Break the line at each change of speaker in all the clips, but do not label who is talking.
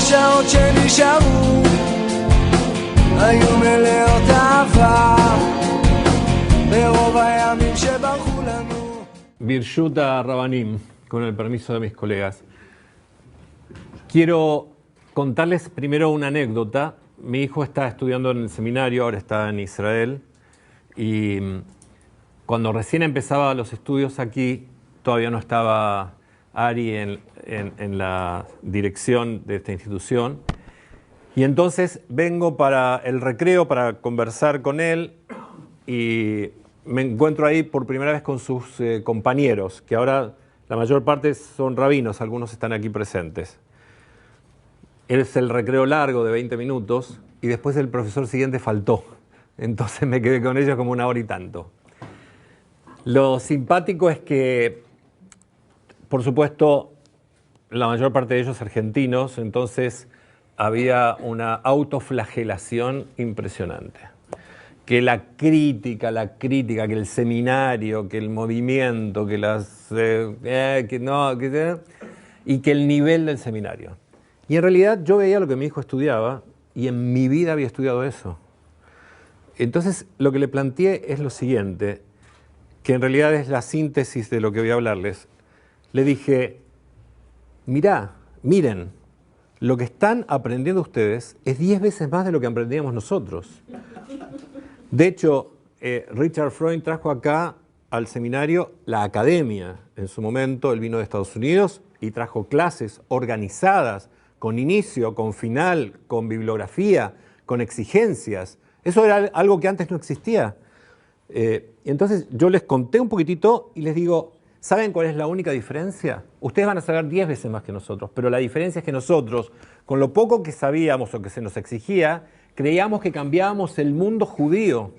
השעות שנשארו היו מלאות אהבה ברוב הימים שברחו לנו.
Birshuta Rabanim, con el permiso de mis colegas. Quiero contarles primero una anécdota. Mi hijo está estudiando en el seminario, ahora está en Israel, y cuando recién empezaba los estudios aquí, todavía no estaba Ari en la dirección de esta institución, y entonces vengo para el recreo para conversar con él, y me encuentro ahí por primera vez con sus compañeros, que ahora la mayor parte son rabinos, algunos están aquí presentes. Es el recreo largo de 20 minutos y después el profesor siguiente faltó. Entonces me quedé con ellos como una hora y tanto. Lo simpático es que, por supuesto, la mayor parte de ellos argentinos, entonces había una autoflagelación impresionante. Que la crítica, que el seminario, que el movimiento, que y que el nivel del seminario. Y en realidad yo veía lo que mi hijo estudiaba y en mi vida había estudiado eso. Entonces lo que le planteé es lo siguiente, que en realidad es la síntesis de lo que voy a hablarles. Le dije, miren, lo que están aprendiendo ustedes es 10 veces más de lo que aprendíamos nosotros. De hecho, Richard Freund trajo acá al seminario la academia. En su momento él vino de Estados Unidos y trajo clases organizadas, con inicio, con final, con bibliografía, con exigencias. Eso era algo que antes no existía. Entonces yo les conté un poquitito y les digo, ¿saben cuál es la única diferencia? Ustedes van a saber 10 veces más que nosotros, pero la diferencia es que nosotros, con lo poco que sabíamos o que se nos exigía, creíamos que cambiábamos el mundo judío.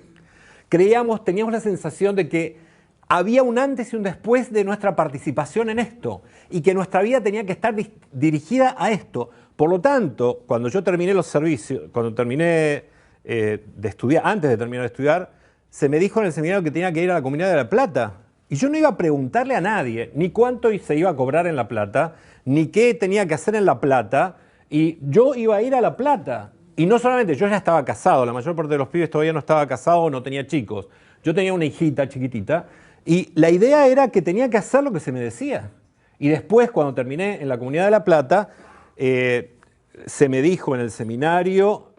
Teníamos la sensación de que había un antes y un después de nuestra participación en esto y que nuestra vida tenía que estar dirigida a esto. Por lo tanto, cuando yo terminé los servicios, cuando terminé de estudiar, antes de terminar de estudiar, se me dijo en el seminario que tenía que ir a la Comunidad de La Plata. Y yo no iba a preguntarle a nadie ni cuánto se iba a cobrar en La Plata, ni qué tenía que hacer en La Plata, y yo iba a ir a La Plata. Y no solamente, yo ya estaba casado, la mayor parte de los pibes todavía no estaba casado, no tenía chicos. Yo tenía una hijita chiquitita, y la idea era que tenía que hacer lo que se me decía. Y después, cuando terminé en la Comunidad de La Plata, se me dijo en el seminario,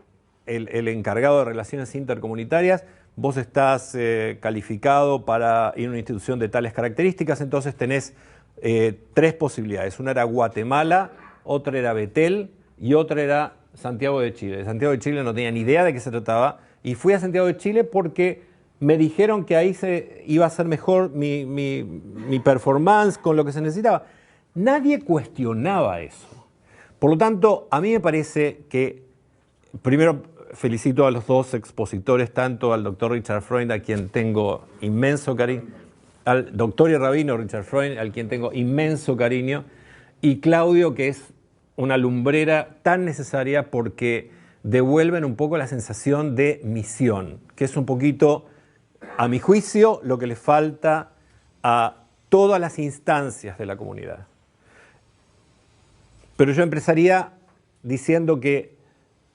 el encargado de Relaciones Intercomunitarias, vos estás calificado para ir a una institución de tales características, entonces tenés 3 posibilidades. Una era Guatemala, otra era Betel y otra era Santiago de Chile. De Santiago de Chile no tenía ni idea de qué se trataba y fui a Santiago de Chile porque me dijeron que ahí se iba a ser mejor mi performance con lo que se necesitaba. Nadie cuestionaba eso. Por lo tanto, a mí me parece que, primero felicito a los dos expositores, tanto al doctor Richard Freund, a quien tengo inmenso cariño, al doctor y rabino Richard Freund, al quien tengo inmenso cariño, y Claudio, que es una lumbrera tan necesaria porque devuelven un poco la sensación de misión, que es un poquito, a mi juicio, lo que le falta a todas las instancias de la comunidad. Pero yo empezaría diciendo que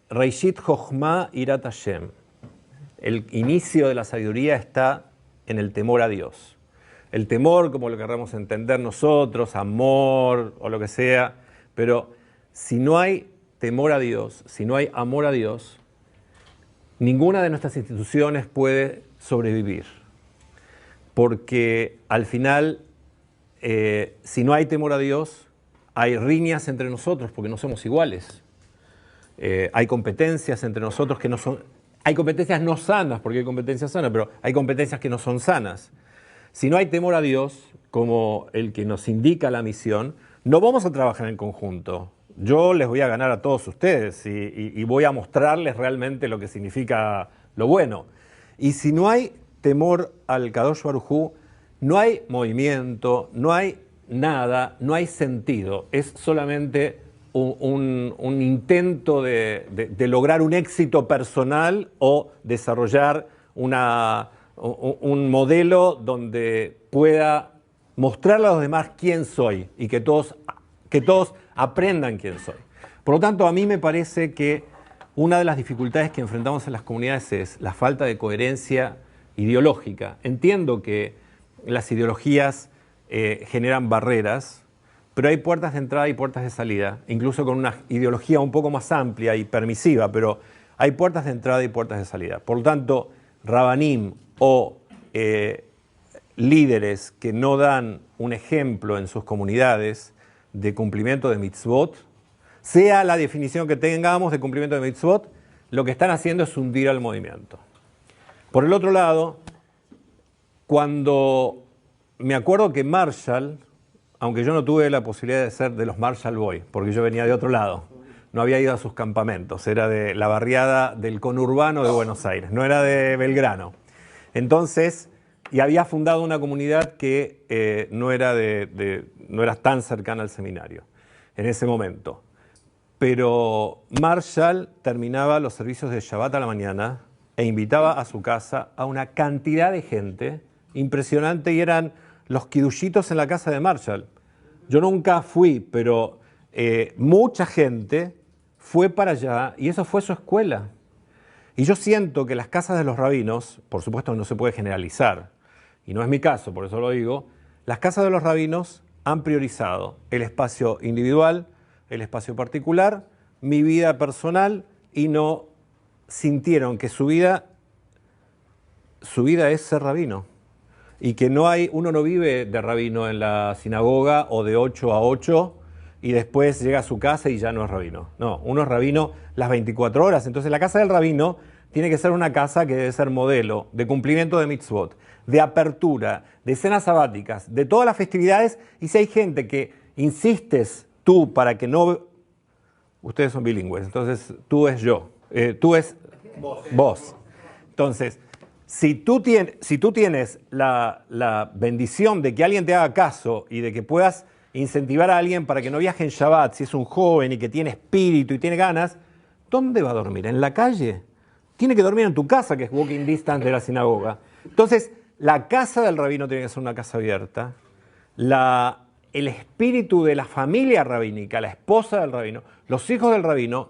Reishit Chochma Irat Hashem, el inicio de la sabiduría está en el temor a Dios. El temor, como lo querramos entender nosotros, amor o lo que sea, pero si no hay temor a Dios, si no hay amor a Dios, ninguna de nuestras instituciones puede sobrevivir. Porque al final, si no hay temor a Dios, hay riñas entre nosotros porque no somos iguales. Hay competencias entre nosotros que no son... Hay competencias no sanas, porque hay competencias sanas, pero hay competencias que no son sanas. Si no hay temor a Dios, como el que nos indica la misión, no vamos a trabajar en conjunto. Yo les voy a ganar a todos ustedes y voy a mostrarles realmente lo que significa lo bueno. Y si no hay temor al Kadosh Baruj Hu, no hay movimiento, no hay nada, no hay sentido. Es solamente un intento de lograr un éxito personal o desarrollar un modelo donde pueda mostrarle a los demás quién soy y que todos aprendan quién soy. Por lo tanto, a mí me parece que una de las dificultades que enfrentamos en las comunidades es la falta de coherencia ideológica. Entiendo que las ideologías generan barreras, pero hay puertas de entrada y puertas de salida, incluso con una ideología un poco más amplia y permisiva, pero hay puertas de entrada y puertas de salida. Por lo tanto, Rabanim o líderes que no dan un ejemplo en sus comunidades de cumplimiento de mitzvot, sea la definición que tengamos de cumplimiento de mitzvot, lo que están haciendo es hundir al movimiento. Por el otro lado, cuando me acuerdo que Marshall, aunque yo no tuve la posibilidad de ser de los Marshall Boys, porque yo venía de otro lado, no había ido a sus campamentos, era de la barriada del conurbano de Buenos Aires, no era de Belgrano. Entonces, y había fundado una comunidad que no era tan cercana al seminario en ese momento. Pero Marshall terminaba los servicios de Shabbat a la mañana e invitaba a su casa a una cantidad de gente impresionante, y eran los kidushitos en la casa de Marshall. Yo nunca fui, pero mucha gente fue para allá y eso fue su escuela. Y yo siento que las casas de los rabinos, por supuesto no se puede generalizar, y no es mi caso, por eso lo digo, las casas de los rabinos han priorizado el espacio individual, el espacio particular, mi vida personal, y no sintieron que su vida es ser rabino. Y que uno no vive de rabino en la sinagoga o de 8 a 8 y después llega a su casa y ya no es rabino. No, uno es rabino las 24 horas. Entonces la casa del rabino tiene que ser una casa que debe ser modelo de cumplimiento de mitzvot, de apertura, de cenas sabáticas, de todas las festividades. Y si hay gente que insistes tú para que no... Ustedes son bilingües, entonces tú es yo, tú es vos. Entonces, si tú tienes la bendición de que alguien te haga caso y de que puedas incentivar a alguien para que no viaje en Shabbat, si es un joven y que tiene espíritu y tiene ganas, ¿dónde va a dormir? ¿En la calle? Tiene que dormir en tu casa, que es walking distance de la sinagoga. Entonces, la casa del rabino tiene que ser una casa abierta. El espíritu de la familia rabínica, la esposa del rabino, los hijos del rabino,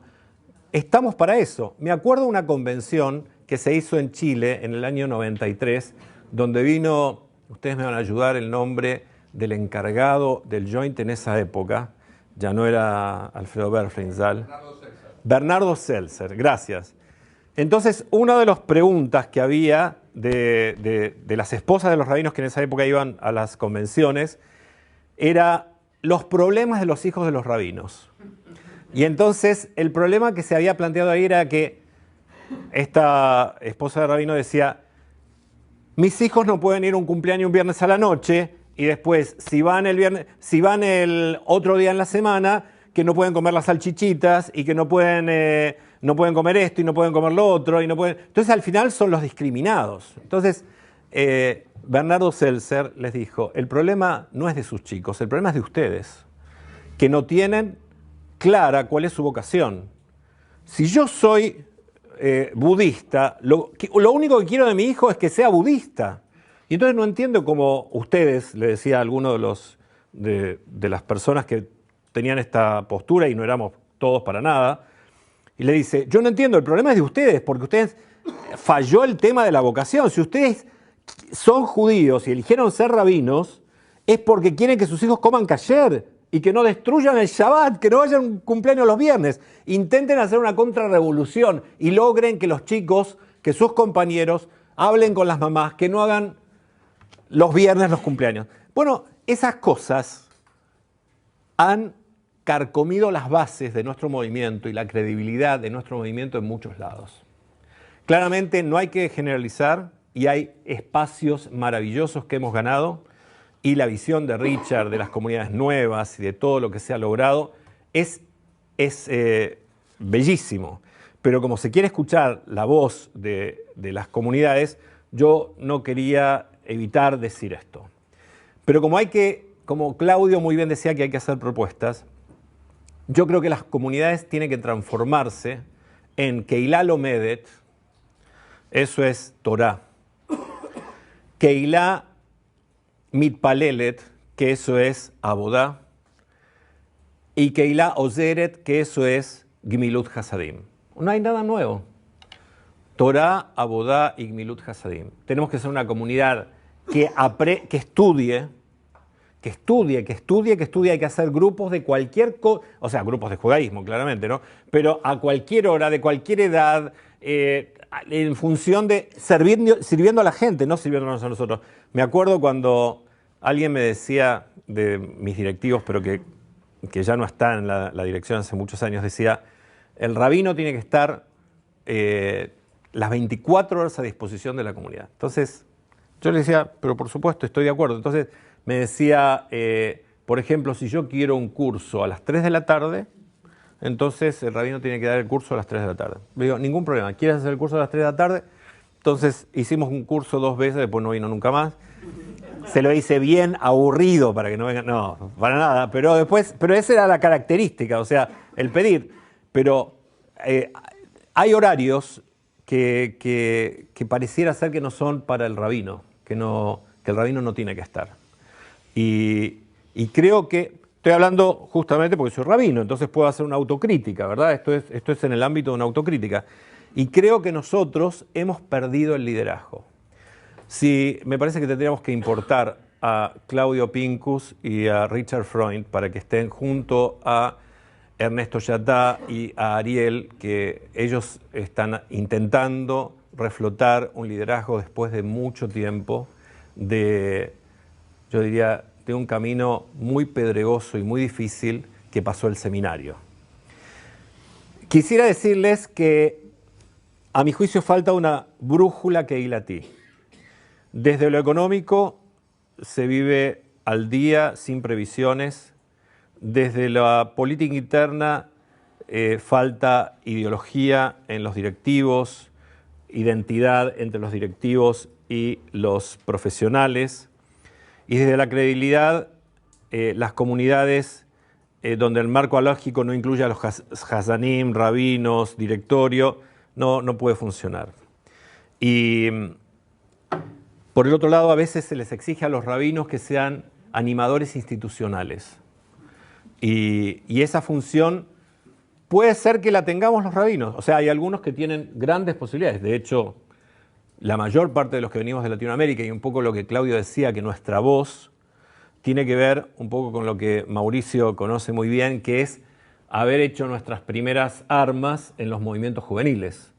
estamos para eso. Me acuerdo de una convención que se hizo en Chile en el año 93, donde vino, ustedes me van a ayudar, el nombre del encargado del joint en esa época, ya no era Alfredo Berflinzal. Bernardo Seltzer, gracias. Entonces, una de las preguntas que había de las esposas de los rabinos que en esa época iban a las convenciones era los problemas de los hijos de los rabinos. Y entonces, el problema que se había planteado ahí era que esta esposa de rabino decía: mis hijos no pueden ir a un cumpleaños un viernes a la noche y después, si van el otro día en la semana, que no pueden comer las salchichitas y que no pueden comer esto y no pueden comer lo otro. Entonces, al final son los discriminados. Entonces, Bernardo Seltzer les dijo: el problema no es de sus chicos, el problema es de ustedes, que no tienen clara cuál es su vocación. Si yo soy budista, lo único que quiero de mi hijo es que sea budista. Y entonces no entiendo cómo ustedes, le decía a alguno de las personas que tenían esta postura, y no éramos todos para nada, y le dice: yo no entiendo, el problema es de ustedes, porque ustedes falló el tema de la vocación. Si ustedes son judíos y eligieron ser rabinos, es porque quieren que sus hijos coman kasher y que no destruyan el Shabbat, que no vayan a un cumpleaños los viernes. Intenten hacer una contrarrevolución y logren que los chicos, que sus compañeros, hablen con las mamás, que no hagan los viernes los cumpleaños. Bueno, esas cosas han carcomido las bases de nuestro movimiento y la credibilidad de nuestro movimiento en muchos lados. Claramente no hay que generalizar, y hay espacios maravillosos que hemos ganado, y la visión de Richard, de las comunidades nuevas y de todo lo que se ha logrado, es bellísimo. Pero como se quiere escuchar la voz de las comunidades, yo no quería evitar decir esto. Pero como Claudio muy bien decía que hay que hacer propuestas, yo creo que las comunidades tienen que transformarse en Keilah Lomedet, eso es Torah. Keilah Mitpalelet, que eso es Abodá. y Keilah Ozeret, que eso es Gmilut Hasadim. No hay nada nuevo. Torah, Abodá y Gmilut Hasadim. Tenemos que ser una comunidad que estudie, hay que hacer grupos de cualquier cosa, o sea, grupos de judaísmo, claramente, ¿no? Pero a cualquier hora, de cualquier edad, en función de sirviendo a la gente, no sirviéndonos a nosotros. Me acuerdo cuando alguien me decía, de mis directivos, pero que ya no está en la dirección hace muchos años, decía, el rabino tiene que estar las 24 horas a disposición de la comunidad. Entonces, yo le decía, pero por supuesto, estoy de acuerdo. Entonces, me decía, por ejemplo, si yo quiero un curso a las 3 de la tarde, entonces el rabino tiene que dar el curso a las 3 de la tarde. Le digo, ningún problema, ¿quieres hacer el curso a las 3 de la tarde? Entonces hicimos un curso 2 veces, después no vino nunca más. Se lo hice bien aburrido para que no venga, no, para nada, pero esa era la característica, o sea, el pedir. Pero hay horarios que pareciera ser que no son para el rabino, que el rabino no tiene que estar. Y creo que, estoy hablando justamente porque soy rabino, entonces puedo hacer una autocrítica, ¿verdad? Esto es en el ámbito de una autocrítica. Y creo que nosotros hemos perdido el liderazgo. Sí, me parece que tendríamos que importar a Claudio Pincus y a Richard Freund para que estén junto a Ernesto Yattá y a Ariel, que ellos están intentando reflotar un liderazgo después de mucho tiempo yo diría, de un camino muy pedregoso y muy difícil que pasó el seminario. Quisiera decirles que, a mi juicio, falta una brújula keilatí. Desde lo económico se vive al día sin previsiones. Desde la política interna falta ideología en los directivos, identidad entre los directivos y los profesionales. Y desde la credibilidad, las comunidades donde el marco halógico no incluye a los hazanim, rabinos, directorio, no puede funcionar. Y por el otro lado, a veces se les exige a los rabinos que sean animadores institucionales. Y esa función puede ser que la tengamos los rabinos. O sea, hay algunos que tienen grandes posibilidades. De hecho, la mayor parte de los que venimos de Latinoamérica, y un poco lo que Claudio decía, que nuestra voz tiene que ver un poco con lo que Mauricio conoce muy bien, que es haber hecho nuestras primeras armas en los movimientos juveniles.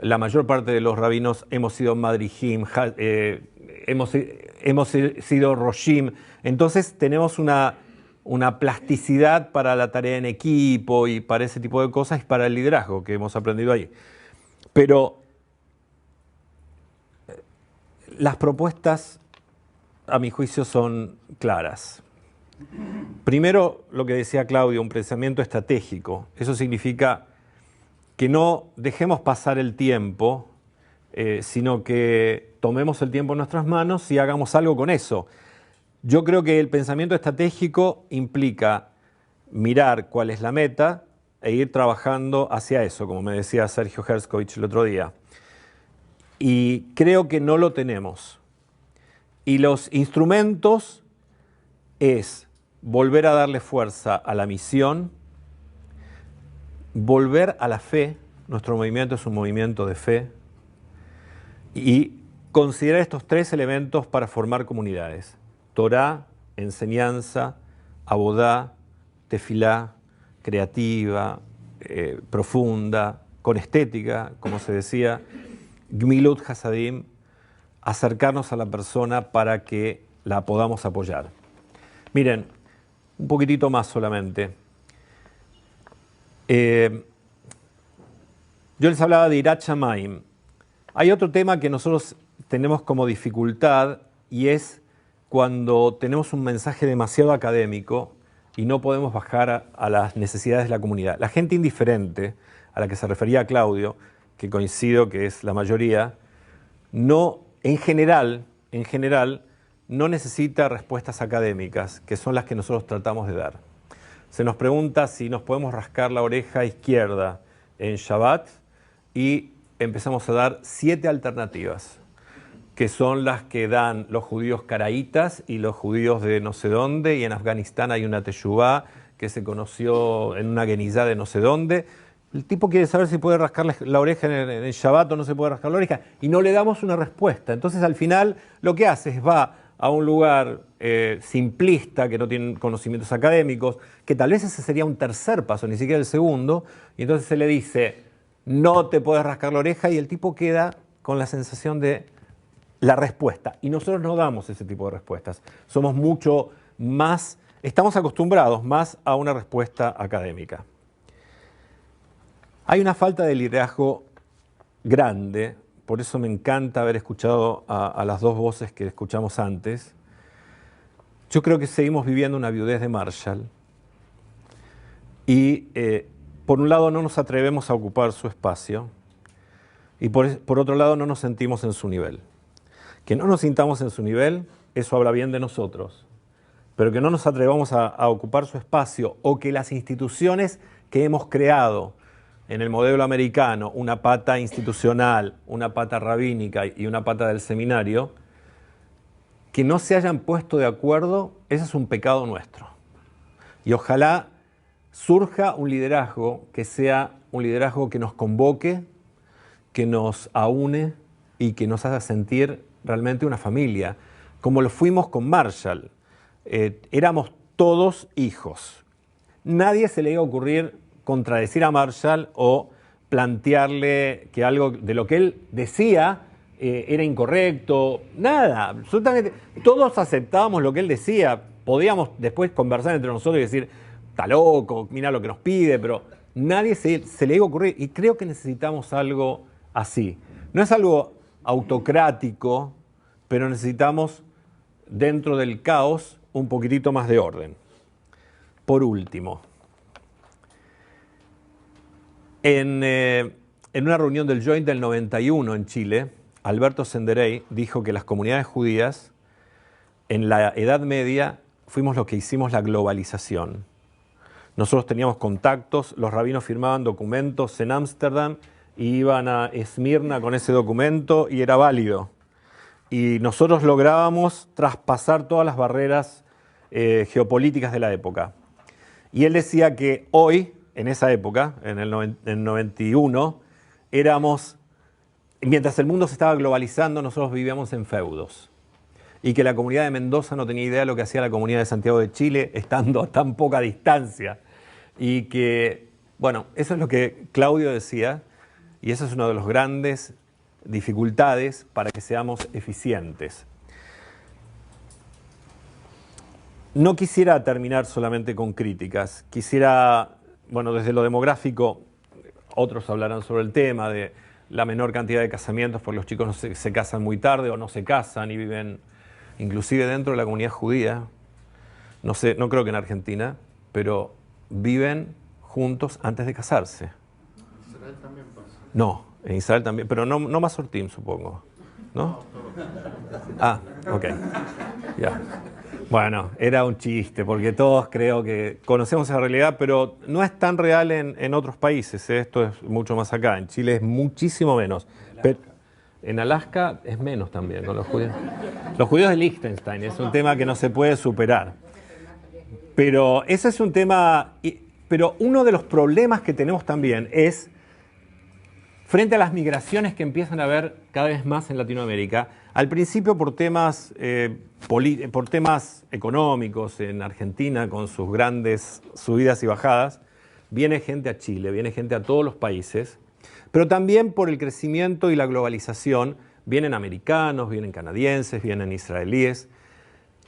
La mayor parte de los rabinos hemos sido Madrijim, hemos sido Roshim. Entonces tenemos una plasticidad para la tarea en equipo y para ese tipo de cosas y para el liderazgo que hemos aprendido ahí. Pero las propuestas, a mi juicio, son claras. Primero, lo que decía Claudio, un pensamiento estratégico. Eso significa que no dejemos pasar el tiempo, sino que tomemos el tiempo en nuestras manos y hagamos algo con eso. Yo creo que el pensamiento estratégico implica mirar cuál es la meta e ir trabajando hacia eso, como me decía Sergio Herskovich el otro día. Y creo que no lo tenemos. Y los instrumentos es volver a darle fuerza a la misión, volver a la fe. Nuestro movimiento es un movimiento de fe. Y considerar estos 3 elementos para formar comunidades. Torah, enseñanza, abodá, tefilá, creativa, profunda, con estética, como se decía, Gmilut Hasadim, acercarnos a la persona para que la podamos apoyar. Miren, un poquitito más solamente. Yo les hablaba de Irat Shamayim. Hay otro tema que nosotros tenemos como dificultad y es cuando tenemos un mensaje demasiado académico y no podemos bajar a las necesidades de la comunidad. La gente indiferente, a la que se refería Claudio, que coincido que es la mayoría, en general, no necesita respuestas académicas, que son las que nosotros tratamos de dar. Se nos pregunta si nos podemos rascar la oreja izquierda en Shabbat y empezamos a dar 7 alternativas, que son las que dan los judíos caraítas y los judíos de no sé dónde, y en Afganistán hay una teshuvá, que se conoció en una guenillá de no sé dónde. El tipo quiere saber si puede rascarle la oreja en el Shabbat o no se puede rascar la oreja, y no le damos una respuesta. Entonces, al final, lo que hace es va a un lugar simplista, que no tiene conocimientos académicos, que tal vez ese sería un tercer paso, ni siquiera el segundo, y entonces se le dice, no te puedes rascar la oreja, y el tipo queda con la sensación de la respuesta. Y nosotros no damos ese tipo de respuestas. Somos mucho más, estamos acostumbrados más a una respuesta académica. Hay una falta de liderazgo grande, por eso me encanta haber escuchado a las dos voces que escuchamos antes. Yo creo que seguimos viviendo una viudez de Marshall y por un lado no nos atrevemos a ocupar su espacio y por otro lado no nos sentimos en su nivel. Que no nos sintamos en su nivel, eso habla bien de nosotros, pero que no nos atrevamos a ocupar su espacio o que las instituciones que hemos creado en el modelo americano, una pata institucional, una pata rabínica y una pata del seminario, que no se hayan puesto de acuerdo, ese es un pecado nuestro. Y ojalá surja un liderazgo que sea un liderazgo que nos convoque, que nos aúne y que nos haga sentir realmente una familia, como lo fuimos con Marshall. Éramos todos hijos. Nadie se le iba a ocurrir contradecir a Marshall o plantearle que algo de lo que él decía era incorrecto, nada, absolutamente. Todos aceptábamos lo que él decía, podíamos después conversar entre nosotros y decir, está loco, mira lo que nos pide, pero nadie se le iba a ocurrir, y creo que necesitamos algo así. No es algo autocrático, pero necesitamos, dentro del caos, un poquitito más de orden. Por último, en una reunión del Joint del 91 en Chile, Alberto Senderey dijo que las comunidades judías en la Edad Media fuimos los que hicimos la globalización. Nosotros teníamos contactos, los rabinos firmaban documentos en Ámsterdam y iban a Esmirna con ese documento y era válido. Y nosotros lográbamos traspasar todas las barreras geopolíticas de la época. Y él decía que hoy, en esa época, en el 91, mientras el mundo se estaba globalizando, nosotros vivíamos en feudos. Y que la comunidad de Mendoza no tenía idea de lo que hacía la comunidad de Santiago de Chile, estando a tan poca distancia. Y que, bueno, eso es lo que Claudio decía, y eso es una de las grandes dificultades para que seamos eficientes. No quisiera terminar solamente con críticas, quisiera, bueno, desde lo demográfico, otros hablarán sobre el tema de la menor cantidad de casamientos, porque los chicos no se casan muy tarde o no se casan y viven inclusive dentro de la comunidad judía, no sé, no creo que en Argentina, pero viven juntos antes de casarse.
¿En Israel también pasa?
No, en Israel también, pero no Masortim, supongo, ¿no? Ah, ok, ya. Bueno, era un chiste, porque todos creo que conocemos esa realidad, pero no es tan real en otros países, ¿eh? Esto es mucho más acá, en Chile es muchísimo menos. Pero en Alaska es menos también, con los judíos. Los judíos de Liechtenstein, es un tema que no se puede superar. Pero ese es un tema, pero uno de los problemas que tenemos también es, frente a las migraciones que empiezan a haber cada vez más en Latinoamérica, al principio por temas económicos, en Argentina con sus grandes subidas y bajadas, viene gente a Chile, viene gente a todos los países, pero también por el crecimiento y la globalización, vienen americanos, vienen canadienses, vienen israelíes.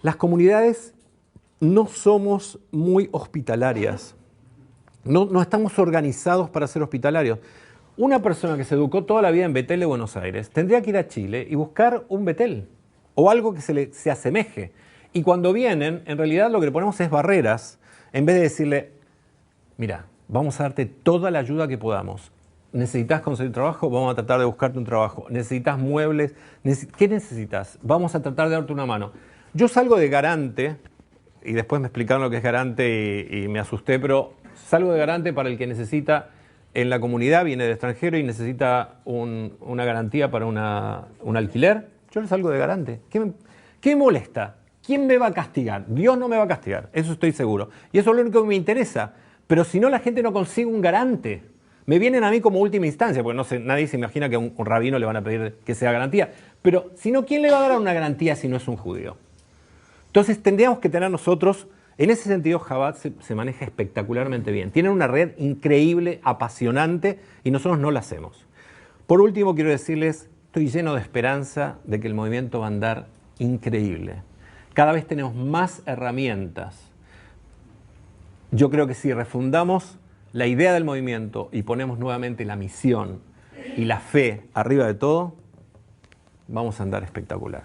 Las comunidades no somos muy hospitalarias, no estamos organizados para ser hospitalarios. Una persona que se educó toda la vida en Betel de Buenos Aires tendría que ir a Chile y buscar un Betel o algo que se asemeje. Y cuando vienen, en realidad lo que le ponemos es barreras, en vez de decirle, mira, vamos a darte toda la ayuda que podamos. ¿Necesitas conseguir trabajo? Vamos a tratar de buscarte un trabajo. ¿Necesitas muebles? ¿Qué necesitas? Vamos a tratar de darte una mano. Yo salgo de garante, y después me explicaron lo que es garante y me asusté, pero salgo de garante para el que necesita en la comunidad, viene de extranjero y necesita una garantía para un alquiler. Yo le salgo de garante. ¿Qué me molesta? ¿quién me va a castigar? Dios no me va a castigar, eso estoy seguro. Y eso es lo único que me interesa. Pero si no, la gente no consigue un garante. Me vienen a mí como última instancia, porque no sé, nadie se imagina que a un rabino le van a pedir que sea garantía. Pero si no, ¿quién le va a dar una garantía si no es un judío? Entonces tendríamos que tener nosotros, en ese sentido Chabad se maneja espectacularmente bien. Tienen una red increíble, apasionante, y nosotros no la hacemos. Por último, quiero decirles, estoy lleno de esperanza de que el movimiento va a andar increíble. Cada vez tenemos más herramientas. Yo creo que si refundamos la idea del movimiento y ponemos nuevamente la misión y la fe arriba de todo, vamos a andar espectacular.